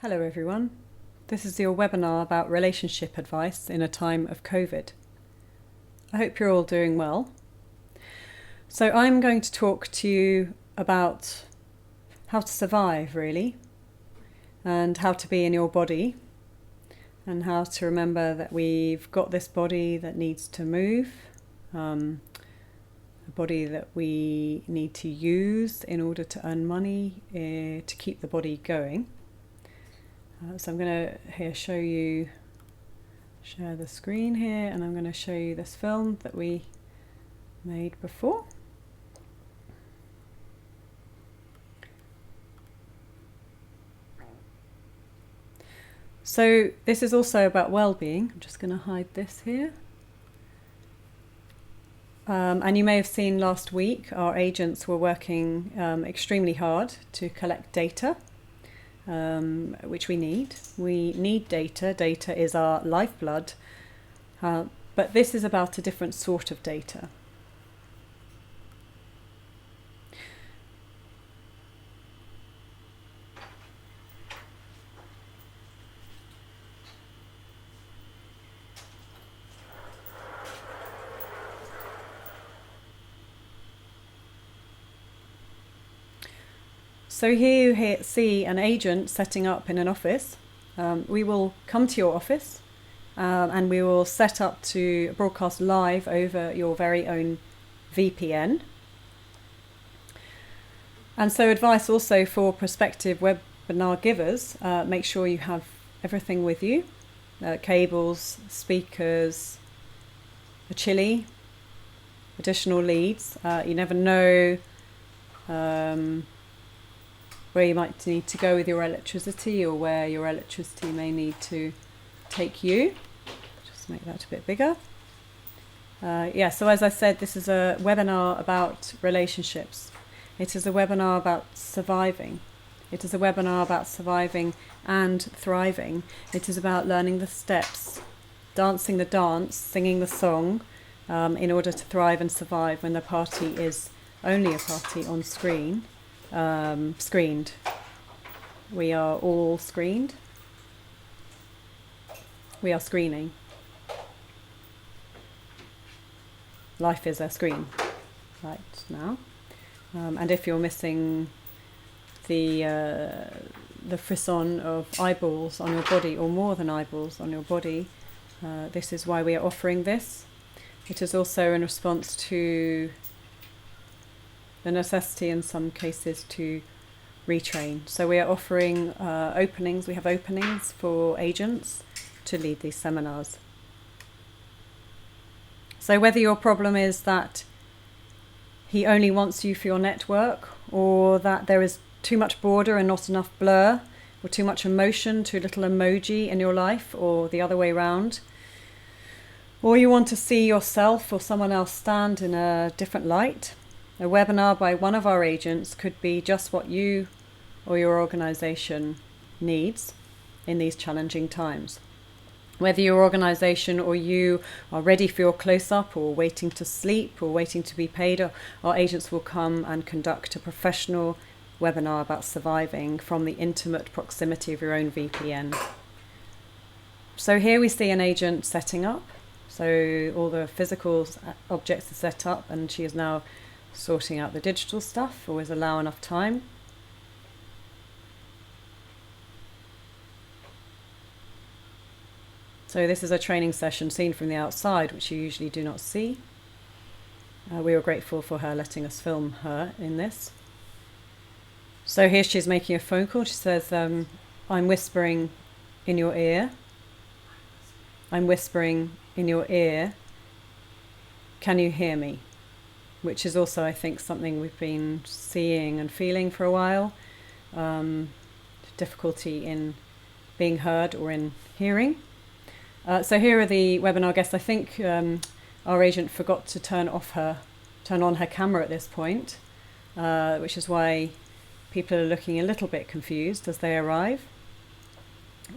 Hello everyone. This is your webinar about relationship advice in a time of COVID. I hope you're all doing well. So I'm going to talk to you about how to survive really, and how to be in your body, and how to remember that we've got this body that needs to move, a body that we need to use in order to earn money to keep the body going. So I'm going to share the screen here, and I'm going to show you this film that we made before. So this is also about well-being. I'm just going to hide this here. And you may have seen last week our agents were working extremely hard to collect data. Which we need. We need data. Data is our lifeblood, but this is about a different sort of data. So here you see an agent setting up in an office. We will come to your office and we will set up to broadcast live over your very own VPN. And so advice also for prospective webinar givers, make sure you have everything with you, cables, speakers, a chili, additional leads. You never know where you might need to go with your electricity, or where your electricity may need to take you. Just make that a bit bigger. So as I said, this is a webinar about relationships. It is a webinar about surviving. It is a webinar about surviving and thriving. It is about learning the steps, dancing the dance, singing the song, in order to thrive and survive when the party is only a party on screen. Screened. We are all screened. We are screening. Life is a screen right now. And if you're missing the frisson of eyeballs on your body, or more than eyeballs on your body, this is why we are offering this. It is also in response to the necessity in some cases to retrain. So we are offering openings. We have openings for agents to lead these seminars. So whether your problem is that he only wants you for your network, or that there is too much border and not enough blur, or too much emotion, too little emoji in your life, or the other way round, or you want to see yourself or someone else stand in a different light, a webinar by one of our agents could be just what you or your organization needs in these challenging times. Whether your organization or you are ready for your close-up, or waiting to sleep, or waiting to be paid, our agents will come and conduct a professional webinar about surviving from the intimate proximity of your own VPN. So here we see an agent setting up. So all the physical objects are set up, and she is now sorting out the digital stuff. Always allow enough time. So this is a training session seen from the outside, which you usually do not see. We were grateful for her letting us film her in this. So here she's making a phone call. She says, I'm whispering in your ear. I'm whispering in your ear. Can you hear me? Which is also, I think, something we've been seeing and feeling for a while. Difficulty in being heard or in hearing. So here are the webinar guests. I think our agent forgot to turn on her camera at this point, which is why people are looking a little bit confused as they arrive.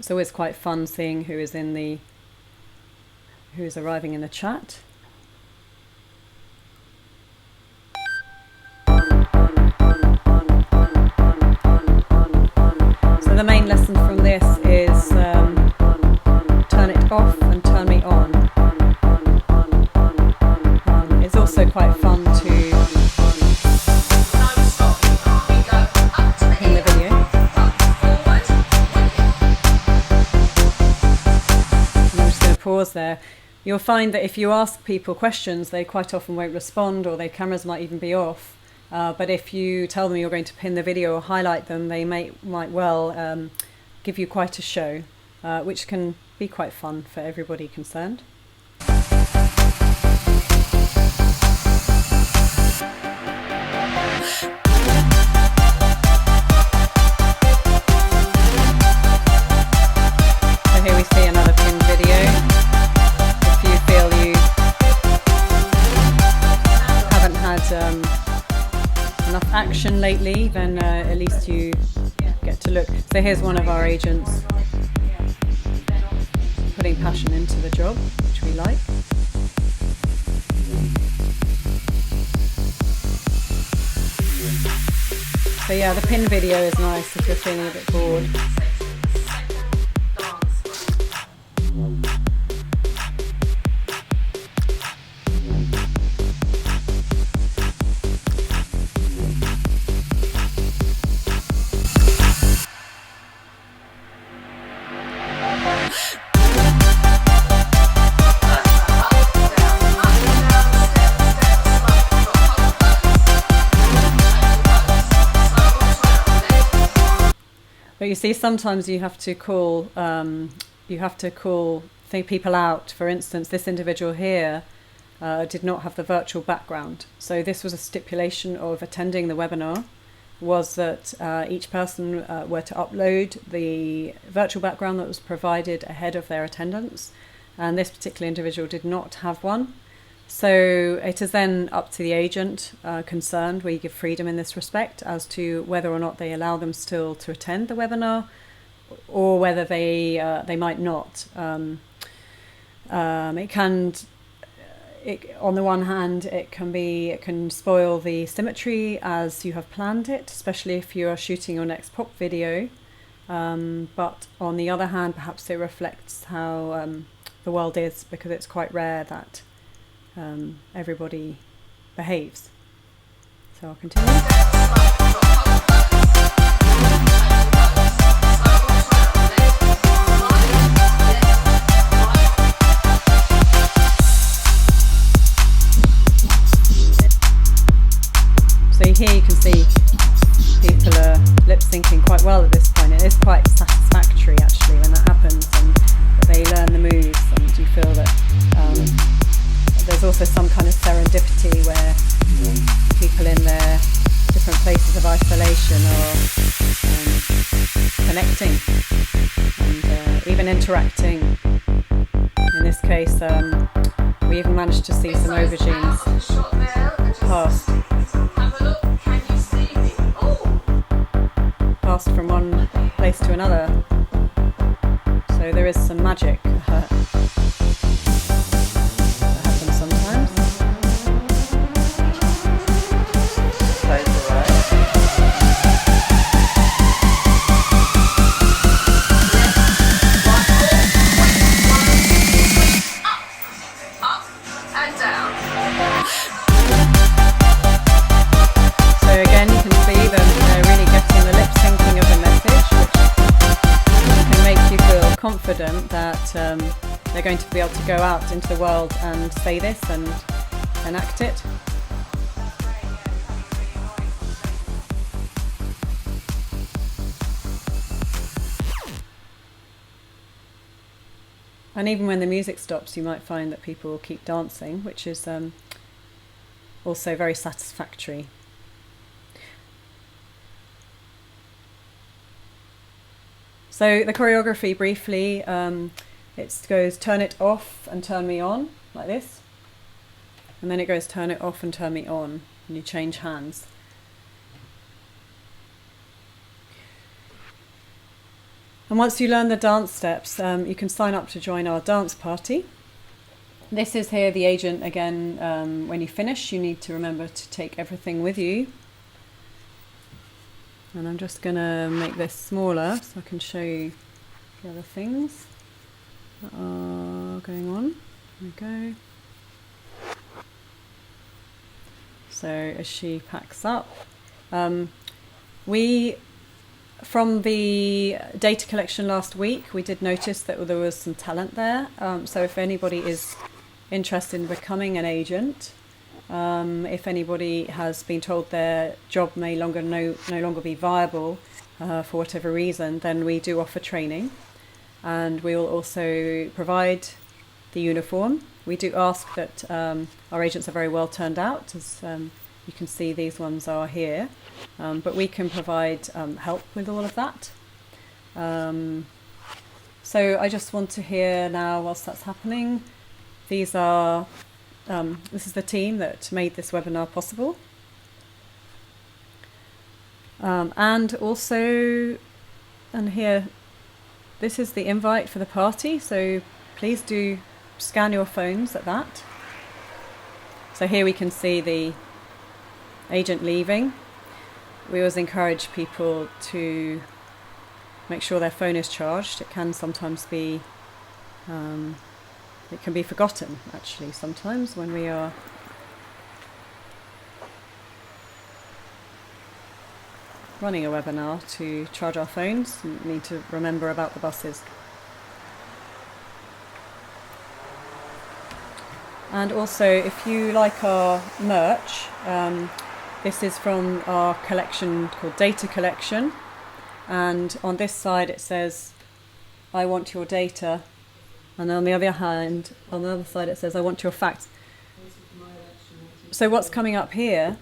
So it's quite fun seeing who is arriving in the chat. So the main lesson from this is turn it off and turn me on. It's also quite fun to in the video. I'm just going to pause there. You'll find that if you ask people questions, they quite often won't respond, or their cameras might even be off. But if you tell them you're going to pin the video or highlight them, they might well give you quite a show, which can be quite fun for everybody concerned. So here we see another pinned video. If you feel you haven't had enough action lately, then at least you get to look. So here's one of our agents putting passion into the job, which we like. So yeah, the pin video is nice if you're feeling a bit bored. But you see, sometimes you have to call people out. For instance, this individual here did not have the virtual background. So this was a stipulation of attending the webinar, was that each person were to upload the virtual background that was provided ahead of their attendance. And this particular individual did not have one. So it is then up to the agent concerned, we give freedom in this respect, as to whether or not they allow them still to attend the webinar, or whether they might not. On the one hand, it can spoil the symmetry as you have planned it, especially if you are shooting your next pop video. But on the other hand, perhaps it reflects how the world is, because it's quite rare that everybody behaves. So I'll continue. So here you can see people are lip syncing quite well at this point. It is quite satisfactory actually when that happens, and that they learn the moves, and you feel that there's also some kind of serendipity where people in their different places of isolation are connecting and even interacting. In this case, we even managed to see some aubergines passed from one place to another. So there is some magic that happens sometimes. So again, you can see that they're really getting the lip syncing of the message, which can make you feel confident that they're going to be able to go out into the world and say this and enact it. And even when the music stops, you might find that people will keep dancing, which is also very satisfactory. So the choreography briefly, it goes turn it off and turn me on, like this. And then it goes turn it off and turn me on, and you change hands. And once you learn the dance steps, you can sign up to join our dance party. This is here the agent again. When you finish, you need to remember to take everything with you. And I'm just going to make this smaller so I can show you the other things that are going on. There we go. So as she packs up, from the data collection last week, we did notice that there was some talent there. So if anybody is interested in becoming an agent, if anybody has been told their job may no longer be viable for whatever reason, then we do offer training, and we will also provide the uniform. We do ask that our agents are very well turned out, as you can see these ones are here, but we can provide help with all of that. So I just want to hear now, whilst that's happening, this is the team that made this webinar possible. And also, and here, this is the invite for the party, so please do scan your phones at that. So here we can see the agent leaving. We always encourage people to make sure their phone is charged. It can sometimes be it can be forgotten, actually, sometimes when we are running a webinar to charge our phones. We need to remember about the buses. And also, if you like our merch, this is from our collection called Data Collection, and on this side it says, I want your data, and on the other hand, on the other side it says, I want your facts. So what's coming up here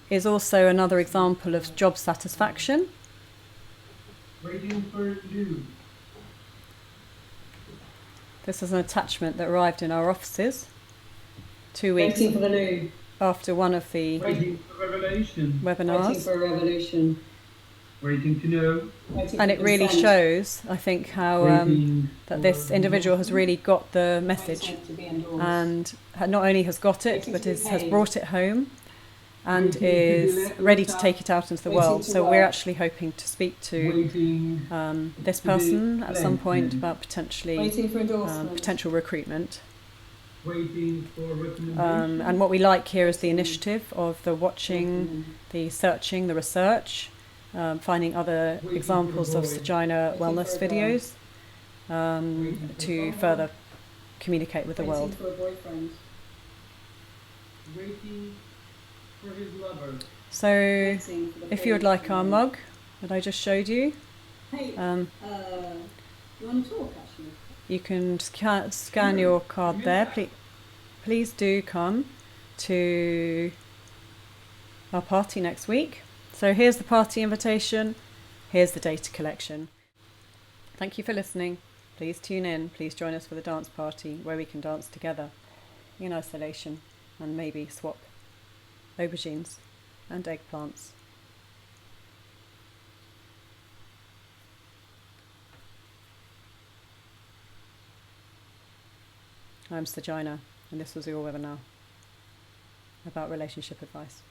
is also another example of job satisfaction. Waiting for you. This is an attachment that arrived in our offices 2 weeks Waiting for the new. after one of the Waiting for revelation. webinars. Waiting for a revolution. Waiting to know. Waiting And for it really consent. shows, I think, how Waiting that this individual has really got the message, Consent to be endorsed. and not only has got it, Waiting but to be has paid. brought it home and Waiting to be is let ready to out. take it out into the Waiting world. to So work. we're actually hoping to speak to waiting. this to be person at some point blended. about potentially Waiting for endorsement. potential recruitment. Waiting for recommendation. And what we like here is the initiative of the watching, the searching, the research, finding other Waiting examples for a of boy. Sergina Waiting wellness for a girl. videos Waiting for to someone. further communicate with the Waiting world. for a boyfriend. Waiting for his lover. So Waiting for the if you would like our mug that I just showed you, Hey, you want to talk actually? you can scan your card there. Please do come to our party next week. So here's the party invitation, here's the data collection. Thank you for listening. Please tune in, please join us for the dance party where we can dance together in isolation and maybe swap aubergines and eggplants. I'm Sergina, and this was your webinar about relationship advice.